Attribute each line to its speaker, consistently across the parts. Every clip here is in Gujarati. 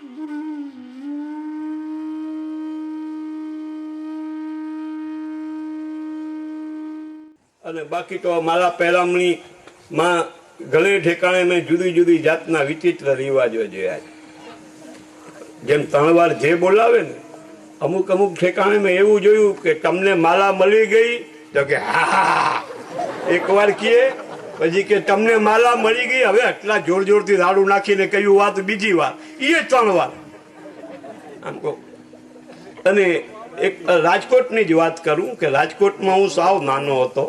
Speaker 1: અને બાકી તો મારા પહેરામણીમાં ઘણે ઠેકાણે મેં જુદી જુદી જાતના વિચિત્ર રિવાજો જોયા છે. જેમ 3 વાર જે બોલાવે ને, અમુક અમુક ઠેકાણે મેં એવું જોયું કે તમને માલા મળી ગઈ, તો કે હા, એકવાર કહે, પછી કે તમને માલા મળી ગઈ, હવે આટલા જોર જોરથી રાડું નાખીને કહ્યું વાત બીજી વાર, એ 3 વાર આમ કહો. અને એક રાજકોટની જ વાત કરું કે રાજકોટમાં હું સાવ નાનો હતો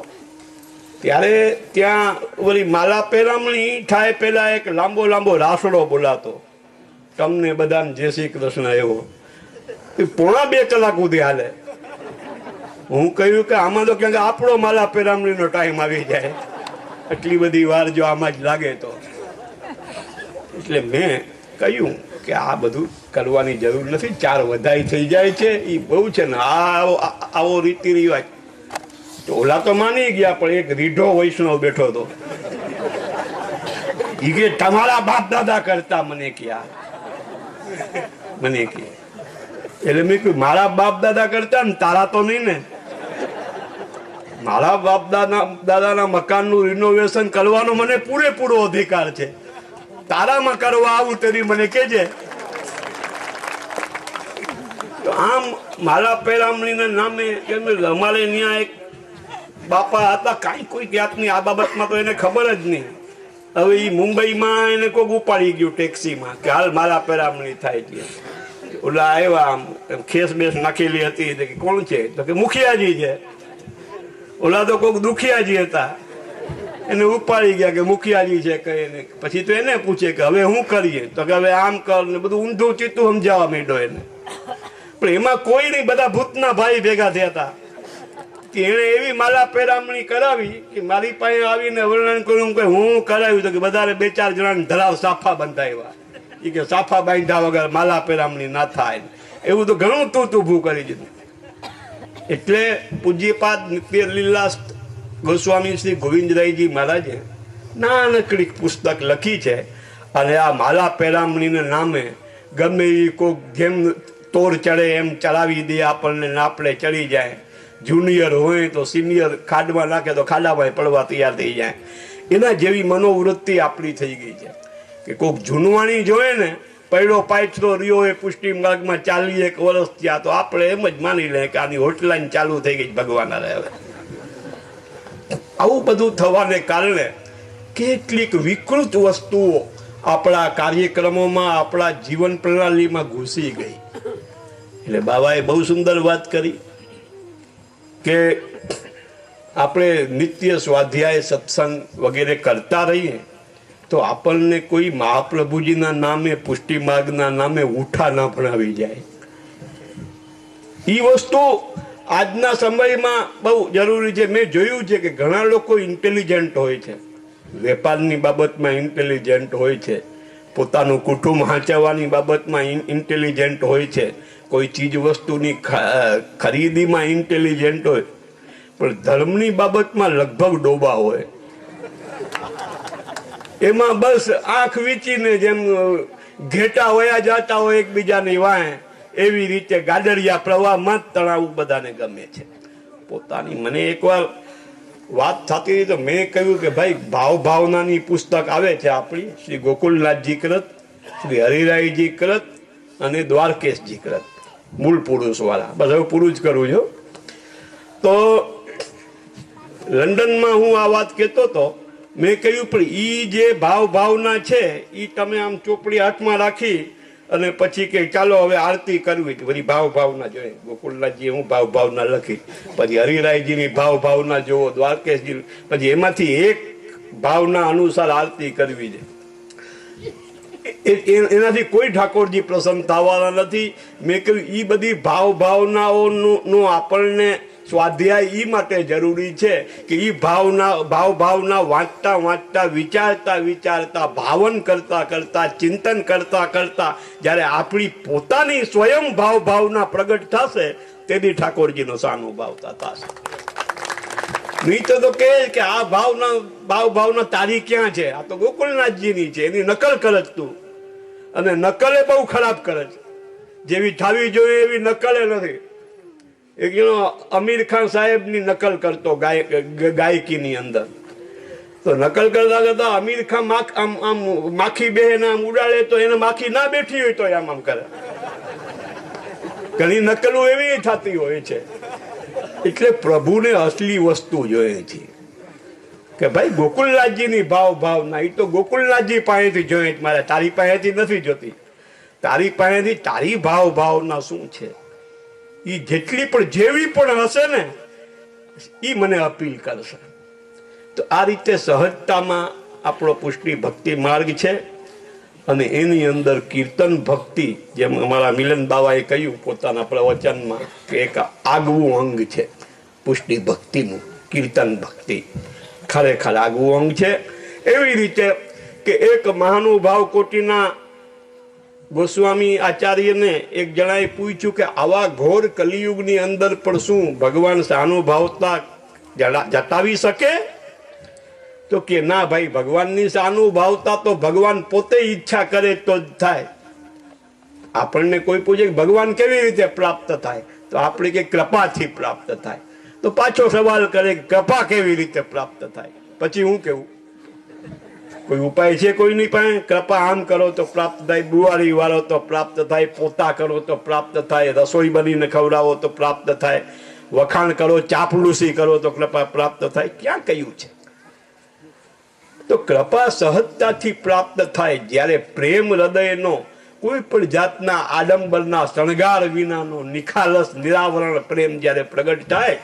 Speaker 1: ત્યારે ત્યાં વળી માલા પહેરામણી થાય પહેલા એક લાંબો લાંબો રાસડો બોલાતો, તમને બધાને જય શ્રી કૃષ્ણ એવો, 1.5 કલાક સુધી હાલે. હું કહ્યું કે આમાં તો ક્યાંક આપણો માલા પહેરામણીનો ટાઈમ આવી જાય, એટલી બધી વાર જો આમાં જ લાગે તો. એટલે મેં કહ્યું કે આ બધું કરવાની જરૂર નથી, 4 વધાઈ થઈ જાય છે, એ બહુ છે ને આવો રીતિ રિવાજ. તો ઓલા તો માની ગયા, પણ એક રીઢો વૈષ્ણવ બેઠો હતો, એ કે તમારા બાપ દાદા કરતા, મને ક્યાં એટલે મેં કહ્યું મારા બાપ દાદા કરતા ને, તારા તો નહીં ને. મારા બાપ દાદાના મકાનનું રિનોવેશન કરવાનો મને પૂરેપૂરો અધિકાર છે, તારામાં કરવા આવું તેરી મને કહેજે. તો આમ મારા પહેરામણીના નામે અમારે ત્યાં એક બાપા હતા, કાંઈ કોઈ જાતની આ બાબતમાં તો એને ખબર જ નહીં. હવે એ મુંબઈમાં એને કોઈક ઉપાડી ગયું ટેક્સીમાં કે હાલ મારા પહેરામણી થાય છે. ઓલા આવ્યા, આમ ખેસ બેસ નાખેલી હતી, કે કોણ છે, તો કે મુખિયાજી છે. ઓલા તો કોઈક દુખિયાજી હતા, એને ઉપાડી ગયા કે મુખિયાજી છે કહીને. પછી તો એને પૂછે કે હવે શું કરીએ, તો કે હવે આમ કર ને બધું ઊંધું ચીતું સમજાવવા માંડ્યો એને. પણ એમાં કોઈ નહીં, બધા ભૂતના ભાઈ ભેગા થયા હતા. એને એવી માલા પહેરામણી કરાવી કે મારી પાસે આવીને વર્ણન કર્યું કે હું કરાવ્યું, તો કે બધાને 2-4 જણાને ધરાવ સાફા બંધાવ્યા. એ કે સાફા બાંધ્યા વગર માલા પહેરામણી ના થાય, એવું તો ઘણું તું ઊભું કરી દીધું. એટલે પૂજ્યપાદ નિત્ય લીલા ગોસ્વામી શ્રી ગોવિંદરાયજી મહારાજે નાનકડી પુસ્તક લખી છે. અને આ માલા પહેરામણીના નામે ગમે એ કોઈક જેમ તોર ચડે એમ ચડાવી દે આપણને, આપણે ચડી જાય. જુનિયર હોય તો સિનિયર ખાડમાં નાખે તો ખાડામાં પડવા તૈયાર થઈ જાય. એના જેવી મનોવૃત્તિ આપણી થઈ ગઈ છે કે કોઈક જૂનવાણી જોઈએ ને, પૈડો પાયથરો રહ્યો એ પુષ્ટિ માર્ગમાં 41 વર્ષ થયા, તો આપણે એમ જ માની લે કે આની હોટલાઈન ચાલુ થઈ ગઈ, ભગવાન રહે. આવું બધું થવાને કારણે કેટલીક વિકૃત વસ્તુઓ આપણા કાર્યક્રમોમાં, આપણા જીવન પ્રણાલીમાં ઘૂસી ગઈ. એટલે બાબાએ બહુ સુંદર વાત કરી કે આપણે નિત્ય સ્વાધ્યાય સત્સંગ વગેરે કરતા રહીએ તો આપણને કોઈ મહાપ્રભુજીના નામે, પુષ્ટિ માર્ગના નામે ઉઠા ના ભણાવી જાય. એ વસ્તુ આજના સમયમાં બહુ જરૂરી છે. મેં જોયું છે કે ઘણા લોકો ઇન્ટેલિજન્ટ હોય છે, વેપારની બાબતમાં ઇન્ટેલિજન્ટ હોય છે, પોતાનું કુટુંબ હાંચવવાની બાબતમાં ઇન્ટેલિજન્ટ હોય છે, કોઈ ચીજ વસ્તુની ખરીદીમાં ઇન્ટેલિજન્ટ હોય, પણ ધર્મની બાબતમાં લગભગ ડોબા હોય. એમાં બસ આંખ વીંચીને જેમ ઘેટા વયા જતા હોય એકબીજાની વાહે, એવી રીતે ગાડરિયા પ્રવાહમાં જ તણાવું બધાને ગમે છે પોતાની. મને એકવાર વાત થતી હતી તો મેં કહ્યું કે ભાઈ ભાવનાની પુસ્તક આવે છે આપણી, શ્રી ગોકુલનાથજી કૃત, શ્રી હરિરાયજી કૃત અને દ્વારકેશજી કૃત, મૂળ પુરુષ વાળા. બસ હવે પૂરું જ કરું છું. તો લંડનમાં હું આ વાત કહેતો હતો, મેં કહ્યું પણ એ જે ભાવના છે એ તમે આમ ચોપડી હાથમાં રાખી અને પછી કે ચાલો હવે આરતી કરવી, બધી ભાવના જોઈએ. ગોકુલનાથજી હું ભાવના લખી, પછી હરિરાયજીની ભાવના જોવો, દ્વારકેશજી, પછી એમાંથી એક ભાવના અનુસાર આરતી કરવી છે. એનાથી કોઈ ઠાકોરજી પ્રસન્ન થવાના નથી. મેં કહ્યું એ બધી ભાવનાઓનું આપણને સ્વાધ્યાય એ માટે જરૂરી છે કે એ ભાવના વાંચતા વિચારતા ભાવન કરતા ચિંતન કરતા જ્યારે આપણી પોતાની સ્વયં ભાવના પ્રગટ થશે તેથી ઠાકોરજીનો સાનુભાવ થશે. નહીં તો કે આ ભાવના તારી ક્યાં છે, આ તો ગોકુલનાથજીની છે, એની નકલ કરત તું. અને નકલે બહુ ખરાબ કરે છે. જેવી થવી જોઈએ એવી નકલે નથી. એક અમીર ખાન સાહેબની નકલ કરતો ગાયકીની અંદર. તો નકલ કરતા કરતા અમીર ખાન આમ માખી બેહે આમ ઉડાડે તો એને માખી ના બેઠી હોય તો આમ કરે. ઘણી નકલો એવી થતી હોય છે. એટલે પ્રભુને અસલી વસ્તુ જોઈએ છે કે ભાઈ ગોકુલનાથજીની ભાવના એ તો ગોકુલનાથજી પાસેથી જોઈએ. મારે તારી પાસેથી નથી જોતી. તારી પાસેથી તારી ભાવના શું છે એ જેટલી પણ જેવી પણ હશે ને એ મને અપીલ કરશે. તો આ રીતે સહજતામાં આપણો પુષ્ટિ ભક્તિ માર્ગ છે. અને એની અંદર કીર્તન ભક્તિ, જેમ અમારા મિલન બાવાએ કહ્યું પોતાના પ્રવચનમાં કે એક આગવું અંગ છે પુષ્ટિ ભક્તિનું. કીર્તન ભક્તિ ખરેખર આગવું અંગ છે. એવી રીતે કે એક મહાનુભાવ કોટીના ગોસ્વામી આચાર્યને એક જણાએ પૂછ્યું કે આવા ઘોર કલિયુગની અંદર પણ શું ભગવાન સહાનુભાવતા જતાવી શકે? તો કે ના ભાઈ, ભગવાનની સહાનુભાવતા તો ભગવાન પોતે ઈચ્છા કરે તો જ થાય. આપણને કોઈ પૂછે કે ભગવાન કેવી રીતે પ્રાપ્ત થાય, તો આપણે કે કૃપાથી પ્રાપ્ત થાય. તો પાછો સવાલ કરે કે કૃપા કેવી રીતે પ્રાપ્ત થાય? પછી હું કેવું, કોઈ ઉપાય છે કોઈની પાસે? કૃપા આમ કરો તો પ્રાપ્ત થાય, બુવારી વાળો તો પ્રાપ્ત થાય, પોતા કરો તો પ્રાપ્ત થાય, રસોઈ બનીને ખવડાવો તો પ્રાપ્ત થાય, વખાણ કરો, ચાપલુસી કરો તો કૃપા પ્રાપ્ત થાય. ક્યાં કહ્યું છે? તો કૃપા સહજતાથી પ્રાપ્ત થાય. જ્યારે પ્રેમ હૃદયનો કોઈ પણ જાતના આડંબરના શણગાર વિનાનો નિખાલસ નિરાવરણ પ્રેમ જ્યારે પ્રગટ થાય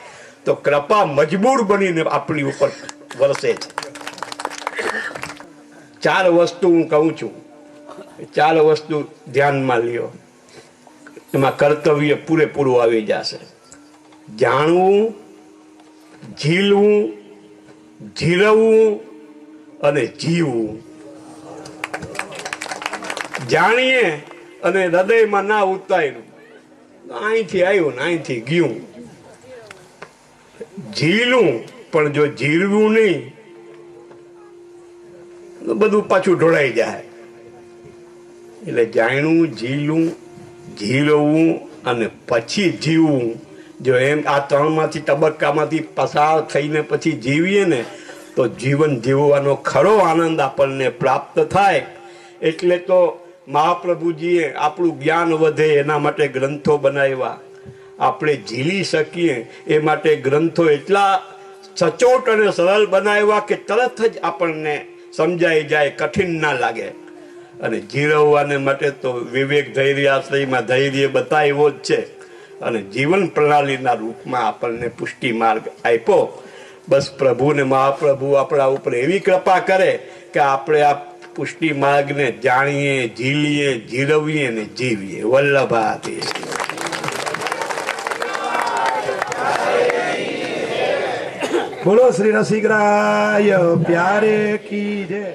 Speaker 1: તો કૃપા મજબૂર બનીને આપણી ઉપર વરસે છે. 4 વસ્તુ હું કહું છું, 4 વસ્તુ ધ્યાનમાં લ્યો. એમાં કર્તવ્ય પૂરેપૂરું આવી જશે. જાણવું, ઝીલવું, જીરવવું અને જીવવું. જાણીએ અને હૃદયમાં ના ઉતાર્યું, અહીંથી આવ્યું ને અહીંથી ગયું. ઝીલું, પણ જો જીરવું નહીં તો બધું પાછું ઢોળાઈ જાય. એટલે જાણવું, ઝીલું, જીરવવું અને પછી જીવવું. જો એમ આ 3માંથી તબક્કામાંથી પસાર થઈને પછી જીવીએ ને તો જીવન જીવવાનો ખરો આનંદ આપણને પ્રાપ્ત થાય. એટલે તો મહાપ્રભુજીએ આપણું જ્ઞાન વધે એના માટે ગ્રંથો બનાવ્યા. આપણે ઝીલી શકીએ એ માટે ગ્રંથો એટલા સચોટ અને સરળ બનાવ્યા કે તરત જ આપણને સમજાઈ જાય, કઠિન ના લાગે. અને જીરવવાને માટે તો વિવેક ધૈર્યાશ્રયમાં ધૈર્ય બતાવ્યો જ છે. અને જીવન પ્રણાલીના રૂપમાં આપણને પુષ્ટિ માર્ગ આપ્યો. બસ પ્રભુ ને મહાપ્રભુ આપણા ઉપર એવી કૃપા કરે કે આપણે આ પુષ્ટિ માર્ગને જાણીએ, ઝીલીએ, જીરવીએ ને જીવીએ. વલ્લભાથી
Speaker 2: બોલો શ્રી રસિકરાય પ્યારે કી જય.